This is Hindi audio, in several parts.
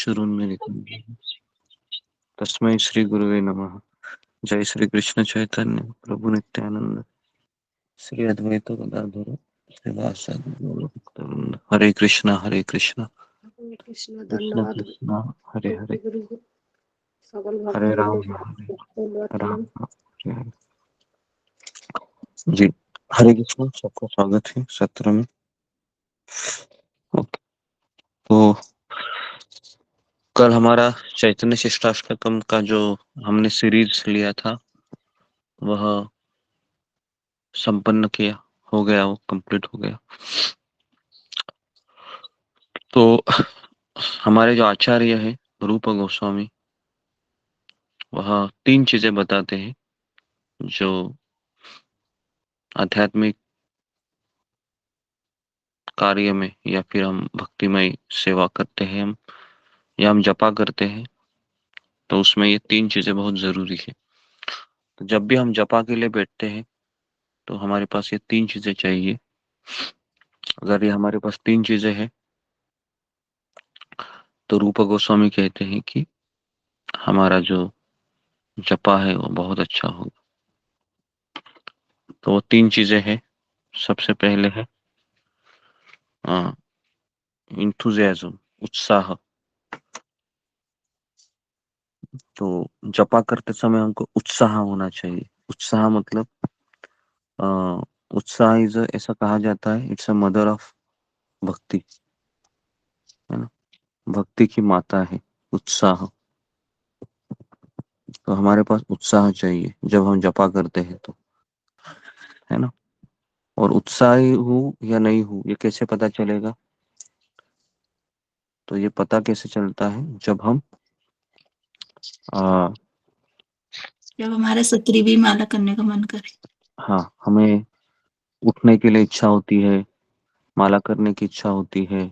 शुरू में लिखा तस्मै श्री गुरुवे नमः। जय श्री कृष्ण चैतन्य प्रभु नित्यानंद श्री अद्वैत गदाधर श्रीवासादि गौर भक्तवृंद। हरे कृष्णा हरे कृष्ण कृष्ण धन्यवाद कृष्णा हरे हरे गुरु जी। सकल हरे भक्तों राम को धन्यवाद हरे प्रणाम। राम हरे हरे। जी हरे कृष्ण, सबका स्वागत है सत्र में। ओके, तो कल हमारा चैतन्य शिष्टाष्टकम का जो हमने सीरीज लिया था वह संपन्न किया, हो गया, वो कंप्लीट हो गया। तो हमारे जो आचार्य है रूप गोस्वामी, वह तीन चीजें बताते हैं जो आध्यात्मिक कार्य में या फिर हम भक्तिमय सेवा करते हैं हम या हम जपा करते हैं, तो उसमें ये तीन चीजें बहुत जरूरी है। तो जब भी हम जपा के लिए बैठते हैं तो हमारे पास ये तीन चीजें चाहिए। अगर ये हमारे पास तीन चीजें हैं तो रूप गोस्वामी कहते हैं कि हमारा जो जपा है वो बहुत अच्छा होगा। तो वो तीन चीजें हैं। सबसे पहले है इंथुजियाज्म, उत्साह। तो जपा करते समय हमको उत्साह होना चाहिए। उत्साह मतलब अ, उत्साह इज, ऐसा कहा जाता है, इट्स अ मदर ऑफ भक्ति, है ना। भक्ति की माता है उत्साह। तो हमारे पास उत्साह चाहिए जब हम जपा करते हैं तो, है ना। और उत्साही हूँ या नहीं हूँ ये कैसे पता चलेगा? तो ये पता कैसे चलता है जब हम आ, जब हमारा सत्री भी माला करने का मन करे। हाँ, हमें उठने के लिए इच्छा होती है, माला करने की इच्छा होती है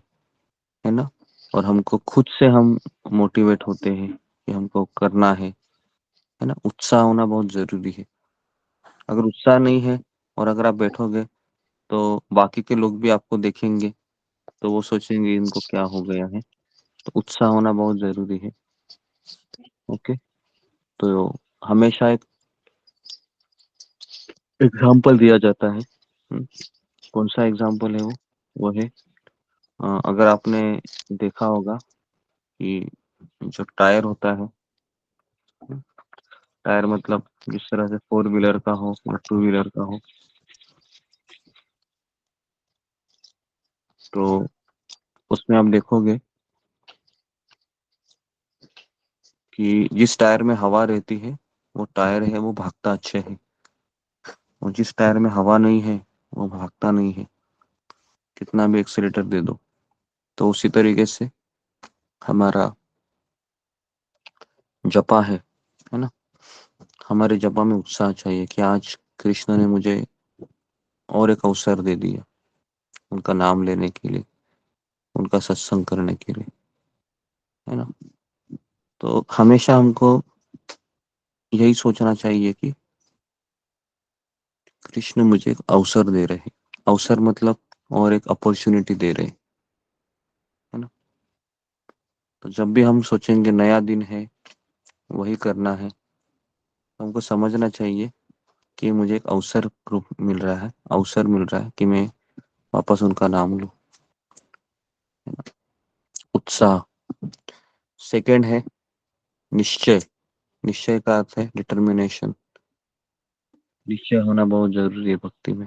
ना। और हमको खुद से हम मोटिवेट होते हैं कि हमको करना है ना। उत्साह होना बहुत जरूरी है। अगर उत्साह नहीं है और अगर आप बैठोगे तो बाकी के लोग भी आपको देखेंगे तो वो सोचेंगे इनको क्या हो गया है। तो उत्साह होना बहुत जरूरी है। ओके, तो हमेशा एक एग्जाम्पल दिया जाता है। कौन सा एग्जाम्पल है वो है अगर आपने देखा होगा कि जो टायर होता है, टायर मतलब जिस तरह से फोर व्हीलर का हो या टू व्हीलर का हो, तो उसमें आप देखोगे कि जिस टायर में हवा रहती है वो टायर है, वो भागता अच्छे है। और जिस टायर में हवा नहीं है वो भागता नहीं है, कितना भी एक्सीलेटर दे दो। तो उसी तरीके से हमारा जपा है ना। हमारे जपा में उत्साह चाहिए कि आज कृष्ण ने मुझे और एक अवसर दे दिया उनका नाम लेने के लिए, उनका सत्संग करने के लिए, है ना। तो हमेशा हमको यही सोचना चाहिए कि कृष्ण मुझे एक अवसर दे रहे हैं। अवसर मतलब और एक अपॉर्चुनिटी दे रहे हैं, है ना। तो जब भी हम सोचेंगे नया दिन है, वही करना है, तो हमको समझना चाहिए कि मुझे एक अवसर रूप मिल रहा है, अवसर मिल रहा है कि मैं वापस उनका नाम लूं, है ना। उत्साह। सेकंड है निश्चय। निश्चय का अर्थ है डिटर्मिनेशन। निश्चय होना बहुत जरूरी है भक्ति में।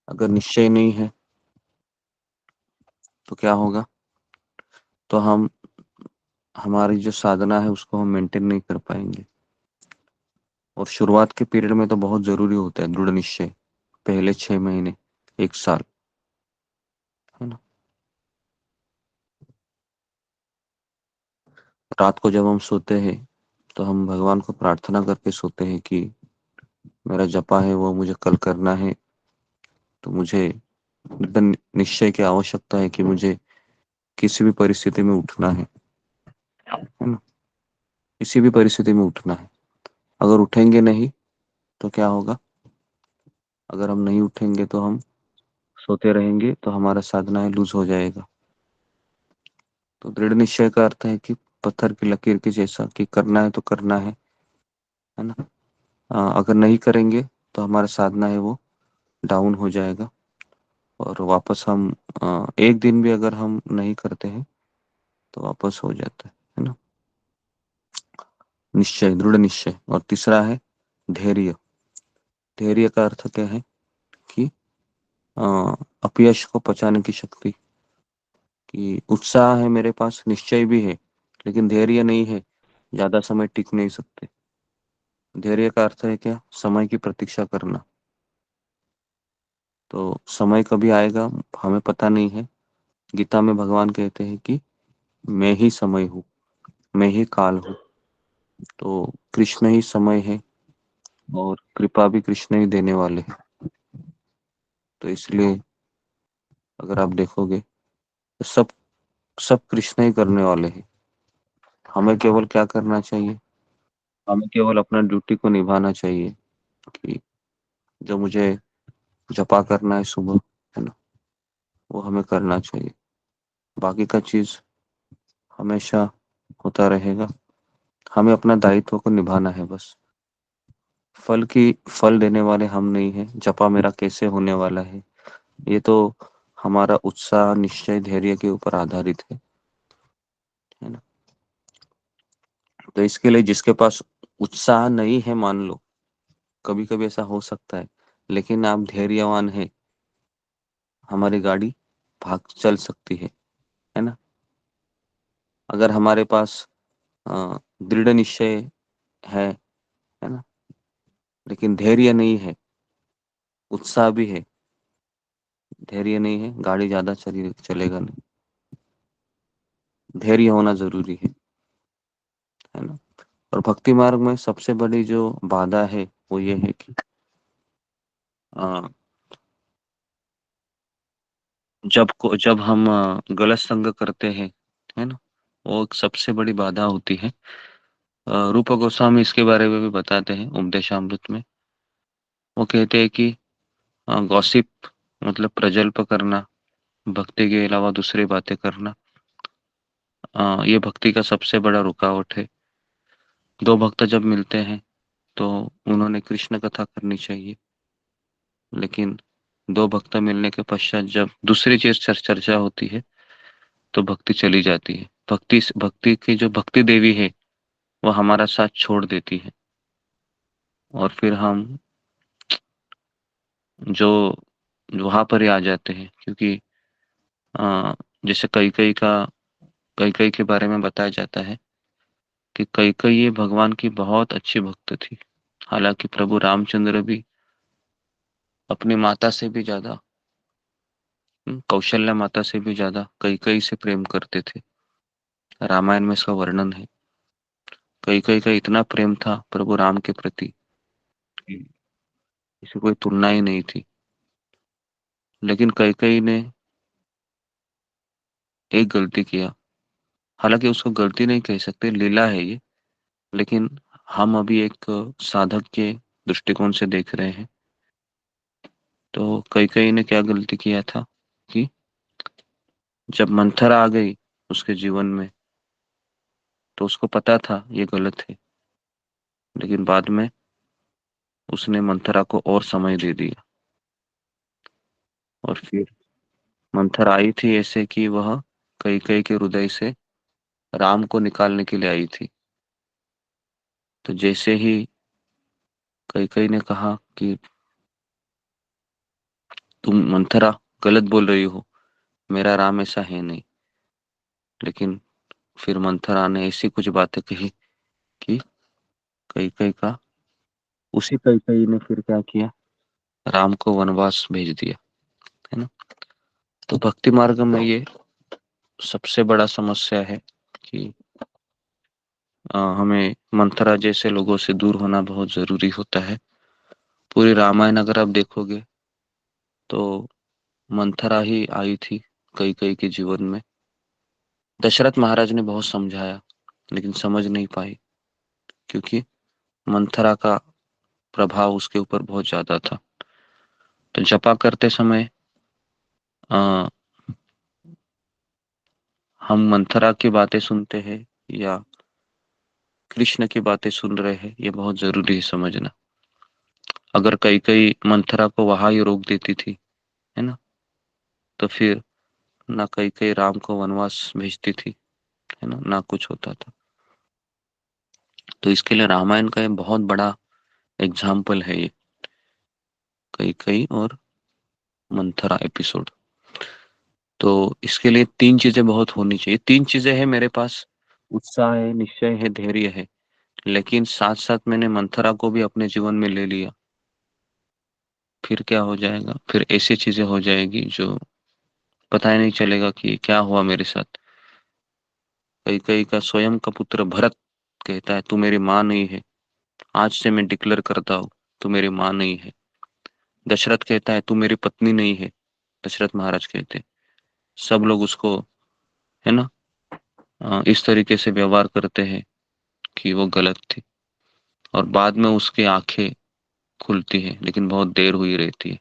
अगर निश्चय नहीं है तो क्या होगा? तो हम हमारी जो साधना है उसको हम मेंटेन नहीं कर पाएंगे। और शुरुआत के पीरियड में तो बहुत जरूरी होता है दृढ़ निश्चय, पहले 6 महीने, एक साल, है ना। रात को जब हम सोते हैं तो हम भगवान को प्रार्थना करके सोते हैं कि मेरा जपा है वो मुझे कल करना है। तो मुझे दृढ़ निश्चय की आवश्यकता है कि मुझे किसी भी परिस्थिति में उठना है ना। किसी भी परिस्थिति में उठना है। अगर उठेंगे नहीं तो क्या होगा? अगर हम नहीं उठेंगे तो हम सोते रहेंगे तो हमारा साधना है लूज हो जाएगा। तो दृढ़ निश्चय का अर्थ है कि पत्थर की लकीर के जैसा, कि करना है तो करना है ना। अगर नहीं करेंगे तो हमारा साधना है वो डाउन हो जाएगा, और वापस हम एक दिन भी अगर हम नहीं करते हैं तो वापस हो जाता है ना। निश्चय, दृढ़ निश्चय। और तीसरा है धैर्य। धैर्य का अर्थ क्या है कि अ, अपयश को पचाने की शक्ति। कि उत्साह है मेरे पास, निश्चय भी है, लेकिन धैर्य नहीं है, ज्यादा समय टिक नहीं सकते। धैर्य का अर्थ है क्या? समय की प्रतीक्षा करना। तो समय कभी आएगा हमें पता नहीं है। गीता में भगवान कहते हैं कि मैं ही समय हूँ, मैं ही काल हूँ। तो कृष्ण ही समय है, और कृपा भी कृष्ण ही देने वाले हैं। तो इसलिए अगर आप देखोगे तो सब सब कृष्ण ही करने वाले हैं। हमें केवल क्या करना चाहिए? हमें केवल अपना ड्यूटी को निभाना चाहिए, कि जो मुझे जपा करना है सुबह, है ना, वो हमें करना चाहिए। बाकी का चीज हमेशा होता रहेगा। हमें अपना दायित्व को निभाना है बस। फल देने वाले हम नहीं हैं। जपा मेरा कैसे होने वाला है, ये तो हमारा उत्साह, निश्चय, धैर्य के ऊपर आधारित है ना। तो इसके लिए जिसके पास उत्साह नहीं है, मान लो कभी कभी ऐसा हो सकता है, लेकिन आप धैर्यवान है, हमारी गाड़ी भाग चल सकती है ना। अगर हमारे पास दृढ़ निश्चय है ना, लेकिन धैर्य नहीं है, उत्साह भी है, धैर्य नहीं है, गाड़ी ज्यादा चलेगा नहीं। धैर्य होना जरूरी है ना। और भक्ति मार्ग में सबसे बड़ी जो बाधा है वो ये है कि अ, जब हम गलत संग करते हैं, है ना, वो एक सबसे बड़ी बाधा होती है। रूप गोस्वामी इसके बारे में भी बताते हैं उपदेशामृत में। वो कहते हैं कि गॉसिप मतलब प्रजल्प करना, भक्ति के अलावा दूसरी बातें करना, ये भक्ति का सबसे बड़ा रुकावट है। दो भक्त जब मिलते हैं तो उन्होंने कृष्ण कथा करनी चाहिए, लेकिन दो भक्त मिलने के पश्चात जब दूसरी चीज चर्चा होती है तो भक्ति चली जाती है। भक्ति की जो भक्ति देवी है वो हमारा साथ छोड़ देती है, और फिर हम जो वहां पर ही आ जाते हैं। क्योंकि अ, जैसे कई कई के बारे में बताया जाता है कि कई कई ये भगवान की बहुत अच्छी भक्त थी। हालांकि प्रभु रामचंद्र भी अपनी माता से भी ज्यादा, कौशल्या माता से भी ज्यादा कई कई से प्रेम करते थे। रामायण में इसका वर्णन है। कई कई का इतना प्रेम था प्रभु राम के प्रति कि इसकी कोई तुलना ही नहीं थी। लेकिन कई कई ने एक गलती किया। हालांकि उसको गलती नहीं कह सकते, लीला है ये। लेकिन हम अभी एक साधक के दृष्टिकोण से देख रहे हैं। तो कई कई ने क्या गलती किया था कि जब मंथरा आ गई उसके जीवन में तो उसको पता था ये गलत है, लेकिन बाद में उसने मंथरा को और समय दे दिया। और फिर मंथरा आई थी ऐसे कि वह कई कई के हृदय से राम को निकालने के लिए आई थी। तो जैसे ही कई कई ने कहा कि तुम मंथरा गलत बोल रही हो, मेरा राम ऐसा है नहीं, लेकिन फिर मंथरा ने ऐसी कुछ बातें कही कि कई कई का उसी कई कई ने फिर क्या किया, राम को वनवास भेज दिया, है ना। तो भक्ति मार्ग में ये सबसे बड़ा समस्या है कि हमें मंथरा जैसे लोगों से दूर होना बहुत जरूरी होता है। पूरी रामायण अगर आप देखोगे तो मंथरा ही आई थी कई कई के जीवन में। दशरथ महाराज ने बहुत समझाया लेकिन समझ नहीं पाई, क्योंकि मंथरा का प्रभाव उसके ऊपर बहुत ज्यादा था। तो जपा करते समय आ, हम मंथरा की बातें सुनते हैं या कृष्ण की बातें सुन रहे हैं, ये बहुत जरूरी है समझना। अगर कई कई मंथरा को वहां ही रोक देती थी, है ना, तो फिर ना कई कई राम को वनवास भेजती थी, है ना कुछ होता था। तो इसके लिए रामायण का ये बहुत बड़ा एग्जाम्पल है ये कई कई और मंथरा एपिसोड। तो इसके लिए 3 चीजें बहुत होनी चाहिए। 3 चीजें है मेरे पास, उत्साह है, निश्चय है, धैर्य है, लेकिन साथ साथ मैंने मंथरा को भी अपने जीवन में ले लिया। फिर क्या हो जाएगा, फिर ऐसी चीजें हो जाएगी जो पता ही नहीं चलेगा कि क्या हुआ मेरे साथ। कई कई का स्वयं का पुत्र भरत कहता है तू मेरी माँ नहीं है, आज से मैं डिक्लेयर करता हूँ तू मेरी माँ नहीं है। दशरथ कहता है तू मेरी पत्नी नहीं है, दशरथ महाराज कहते हैं। सब लोग उसको, है ना, इस तरीके से व्यवहार करते हैं कि वो गलत थी, और बाद में उसकी आंखें खुलती है, लेकिन बहुत देर हुई रहती है।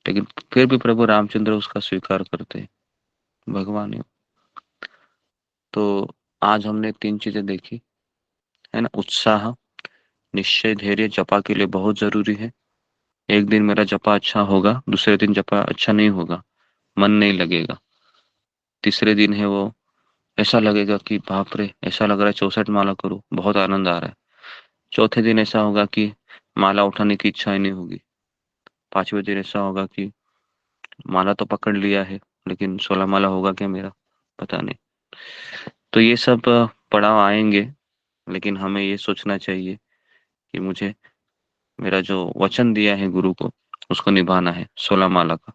लेकिन फिर भी प्रभु रामचंद्र उसका स्वीकार करते हैं, भगवान है। तो आज हमने 3 चीजें देखी, है ना, उत्साह, निश्चय, धैर्य जपा के लिए बहुत जरूरी है। एक दिन मेरा जपा अच्छा होगा, दूसरे दिन जपा अच्छा नहीं होगा, मन नहीं लगेगा। तीसरे दिन है वो ऐसा लगेगा कि बाप रे, ऐसा लग रहा है 64 माला करूं, बहुत आनंद आ रहा है। चौथे दिन ऐसा होगा कि माला उठाने की इच्छा ही नहीं होगी। 5वें दिन ऐसा होगा कि माला तो पकड़ लिया है, लेकिन 16 माला होगा क्या मेरा, पता नहीं। तो ये सब पड़ाव आएंगे, लेकिन हमें ये सोचना चाहिए कि मुझे मेरा जो वचन दिया है गुरु को, उसको निभाना है, 16 माला का,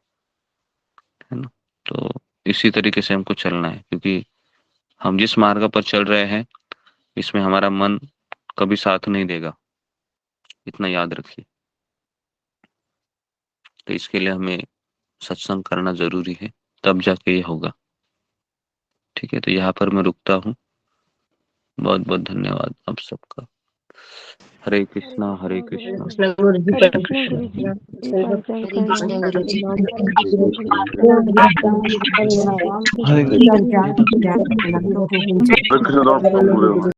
है ना। तो इसी तरीके से हमको चलना है, क्योंकि हम जिस मार्ग पर चल रहे हैं, इसमें हमारा मन कभी साथ नहीं देगा, इतना याद रखिए। तो इसके लिए हमें सत्संग करना जरूरी है, तब जाके ये होगा। ठीक है, तो यहाँ पर मैं रुकता हूँ। बहुत बहुत धन्यवाद आप सबका। हरे कृष्णा हरे कृष्णा कृष्ण गुरु जी हरे पर कृष्ण गुरु जी कृष्ण चरण कमल कृष्ण गुरु जी हनुमान जी हरे की कृष्णा हरे जय। राम हरे कृष्ण कृष्ण हरे हरे कृष्ण कृष्ण राम राम